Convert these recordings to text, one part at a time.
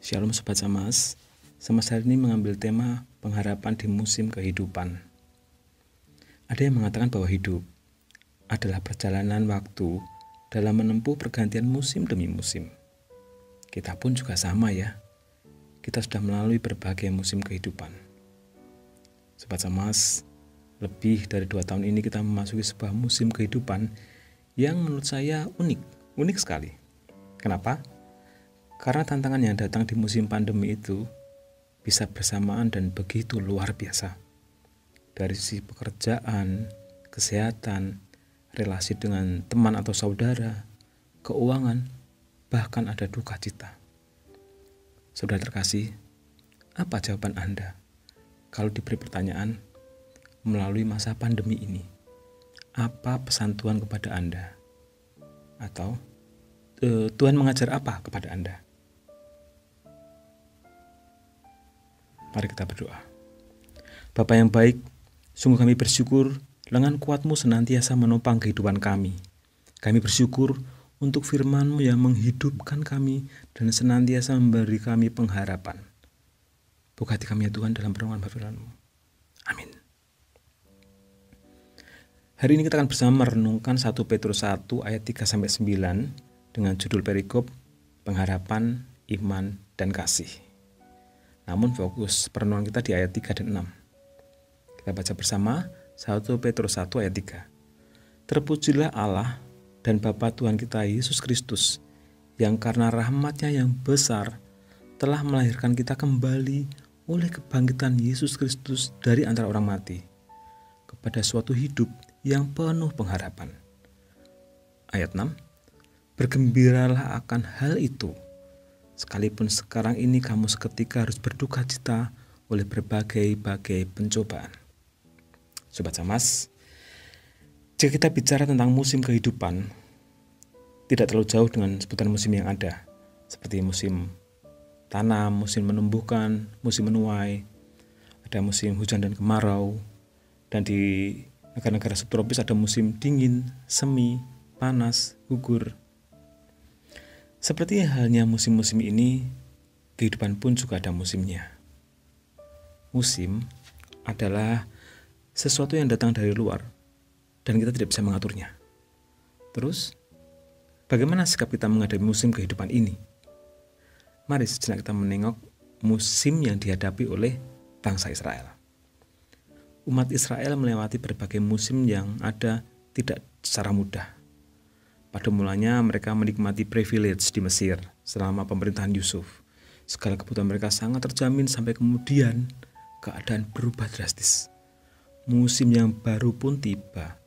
Shalom Sobat Samas. Samas hari ini mengambil tema pengharapan di musim kehidupan. Ada yang mengatakan bahwa hidup adalah perjalanan waktu dalam menempuh pergantian musim demi musim. Kita pun juga sama ya. Kita sudah melalui berbagai musim kehidupan. Sobat Samas, lebih dari 2 tahun ini kita memasuki sebuah musim kehidupan yang menurut saya unik sekali. Kenapa? Karena tantangan yang datang di musim pandemi itu bisa bersamaan dan begitu luar biasa. Dari sisi pekerjaan, kesehatan, relasi dengan teman atau saudara, keuangan, bahkan ada duka cita. Saudara terkasih, apa jawaban Anda kalau diberi pertanyaan melalui masa pandemi ini? Apa pesan Tuhan kepada Anda? Atau Tuhan mengajar apa kepada Anda? Mari kita berdoa. Bapa yang baik, sungguh kami bersyukur lengan kuat-Mu senantiasa menopang kehidupan kami. Kami bersyukur untuk firman-Mu yang menghidupkan kami dan senantiasa memberi kami pengharapan. Berkati kami ya Tuhan dalam perenungan firman-Mu. Amin. Hari ini kita akan bersama merenungkan 1 Petrus 1 ayat 3-9 dengan judul perikop pengharapan, iman, dan kasih. Namun fokus perenungan kita di ayat 3 dan 6. Kita baca bersama 1 Petrus 1 ayat 3. Terpujilah Allah dan Bapa Tuhan kita Yesus Kristus, yang karena rahmat-Nya yang besar telah melahirkan kita kembali oleh kebangkitan Yesus Kristus dari antara orang mati, kepada suatu hidup yang penuh pengharapan. Ayat 6. Bergembiralah akan hal itu, sekalipun sekarang ini kamu seketika harus berduka cita oleh berbagai-bagai pencobaan. Sobat Samas, jika kita bicara tentang musim kehidupan, tidak terlalu jauh dengan sebutan musim yang ada, seperti musim tanam, musim menumbuhkan, musim menuai, ada musim hujan dan kemarau, dan di negara-negara subtropis ada musim dingin, semi, panas, gugur. Seperti halnya musim-musim ini, kehidupan pun juga ada musimnya. Musim adalah sesuatu yang datang dari luar dan kita tidak bisa mengaturnya. Terus, bagaimana sikap kita menghadapi musim kehidupan ini? Mari sejenak kita menengok musim yang dihadapi oleh bangsa Israel. Umat Israel melewati berbagai musim yang ada tidak secara mudah. Pada mulanya mereka menikmati privilege di Mesir selama pemerintahan Yusuf. Segala kebutuhan mereka sangat terjamin sampai kemudian keadaan berubah drastis. Musim yang baru pun tiba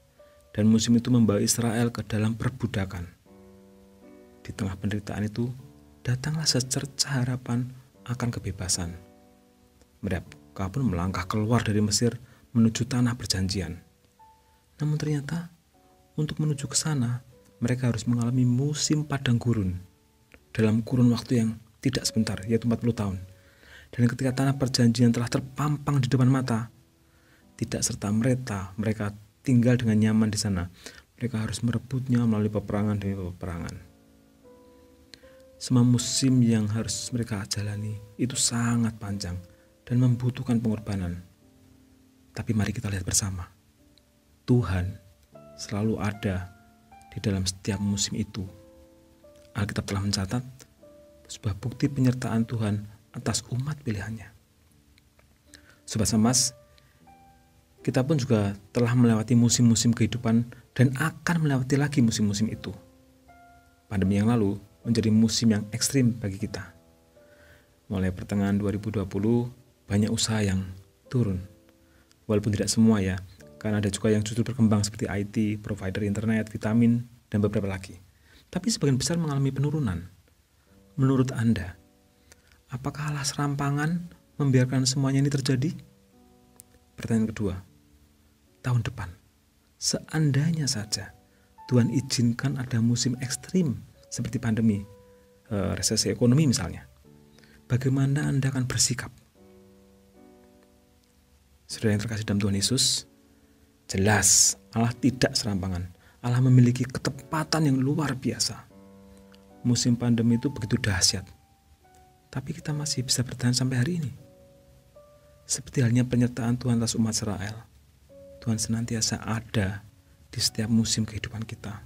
dan musim itu membawa Israel ke dalam perbudakan. Di tengah penderitaan itu datanglah secerca harapan akan kebebasan. Mereka pun melangkah keluar dari Mesir menuju tanah perjanjian. Namun ternyata untuk menuju ke sana mereka harus mengalami musim padang gurun dalam kurun waktu yang tidak sebentar, yaitu 40 tahun. Dan ketika tanah perjanjian telah terpampang di depan mata, tidak serta-merta mereka tinggal dengan nyaman di sana. Mereka harus merebutnya melalui peperangan demi peperangan. Semua musim yang harus mereka jalani itu sangat panjang dan membutuhkan pengorbanan. Tapi mari kita lihat bersama, Tuhan selalu ada di dalam setiap musim itu. Alkitab telah mencatat sebuah bukti penyertaan Tuhan atas umat pilihannya. Sobat Samas, kita pun juga telah melewati musim-musim kehidupan dan akan melewati lagi musim-musim itu. Pandemi yang lalu menjadi musim yang ekstrim bagi kita. Mulai pertengahan 2020, banyak usaha yang turun. Walaupun tidak semua ya, karena ada juga yang justru berkembang seperti IT, provider internet, vitamin, dan beberapa lagi. Tapi sebagian besar mengalami penurunan. Menurut Anda, apakah Allah serampangan membiarkan semuanya ini terjadi? Pertanyaan kedua, tahun depan, seandainya saja Tuhan izinkan ada musim ekstrim seperti pandemi, resesi ekonomi misalnya, bagaimana Anda akan bersikap? Saudara yang terkasih dalam Tuhan Yesus, jelas Allah tidak serampangan. Allah memiliki ketepatan yang luar biasa. Musim pandemi itu begitu dahsyat. tapi kita masih bisa bertahan sampai hari ini. Seperti halnya penyertaan Tuhan atas umat Israel, Tuhan senantiasa ada di setiap musim kehidupan kita.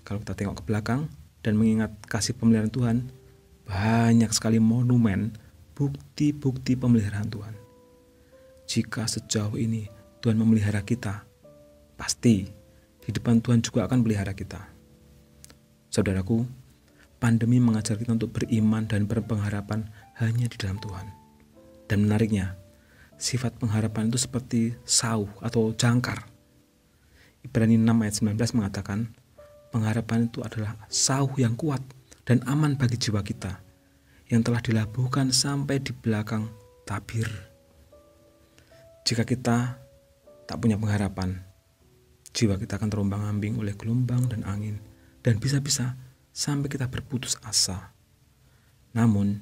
Kalau kita tengok ke belakang dan mengingat kasih pemeliharaan Tuhan, banyak sekali monumen, bukti-bukti pemeliharaan Tuhan. Jika sejauh ini Tuhan memelihara kita, pasti di depan Tuhan juga akan melihara kita. Saudaraku, pandemi mengajar kita untuk beriman dan berpengharapan hanya di dalam Tuhan. Dan menariknya, sifat pengharapan itu seperti sauh atau jangkar. Ibrani 6 ayat 19 mengatakan, pengharapan itu adalah sauh yang kuat dan aman bagi jiwa kita, yang telah dilabuhkan sampai di belakang tabir. Jika kita tak punya pengharapan, jiwa kita akan terombang-ambing oleh gelombang dan angin, dan bisa-bisa sampai kita berputus asa. Namun,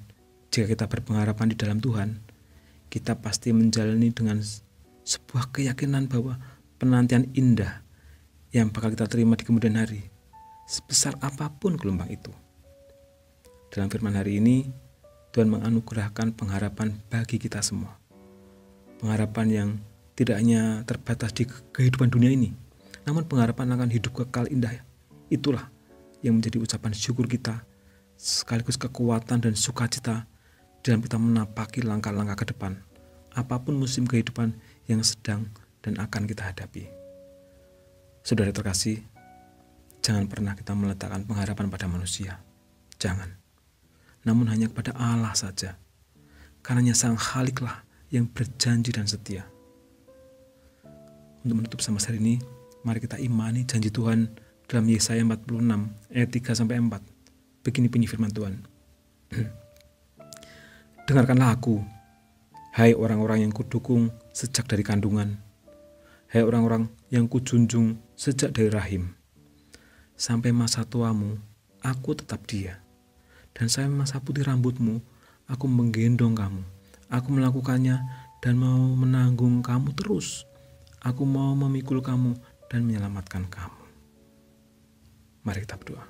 jika kita berpengharapan di dalam Tuhan, kita pasti menjalani dengan sebuah keyakinan bahwa penantian indah yang bakal kita terima di kemudian hari, sebesar apapun gelombang itu. Dalam firman hari ini, Tuhan menganugerahkan pengharapan bagi kita semua. Pengharapan yang tidak hanya terbatas di kehidupan dunia ini, namun pengharapan akan hidup kekal indah. Itulah yang menjadi ucapan syukur kita, sekaligus kekuatan dan sukacita dalam kita menapaki langkah-langkah ke depan, apapun musim kehidupan yang sedang dan akan kita hadapi. Saudara terkasih, jangan pernah kita meletakkan pengharapan pada manusia. Jangan. Namun hanya kepada Allah saja. Karenanya Sang Khaliklah yang berjanji dan setia. Untuk menutup sama hari ini, mari kita imani janji Tuhan dalam Yesaya 46 ayat 3-4. Begini bunyi firman Tuhan. Dengarkanlah aku, hai orang-orang yang kudukung sejak dari kandungan, hai orang-orang yang kujunjung sejak dari rahim. Sampai masa tuamu, aku tetap dia. Dan sampai masa putih rambutmu, aku menggendong kamu. Aku melakukannya dan mau menanggung kamu terus. Aku mau memikul kamu dan menyelamatkan kamu. Mari kita berdoa.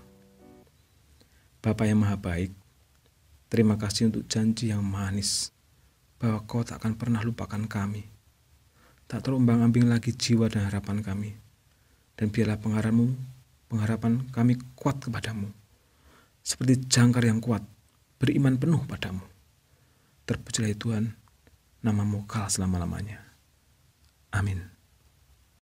Bapa yang Maha Baik, terima kasih untuk janji yang manis bahwa Kau tak akan pernah lupakan kami. Tak terombang-ambing lagi jiwa dan harapan kami. Dan biarlah pengharapan kami kuat kepadamu. Seperti jangkar yang kuat, beriman penuh padamu. Terpujilah Tuhan, namamu kekal selama-lamanya. Amin.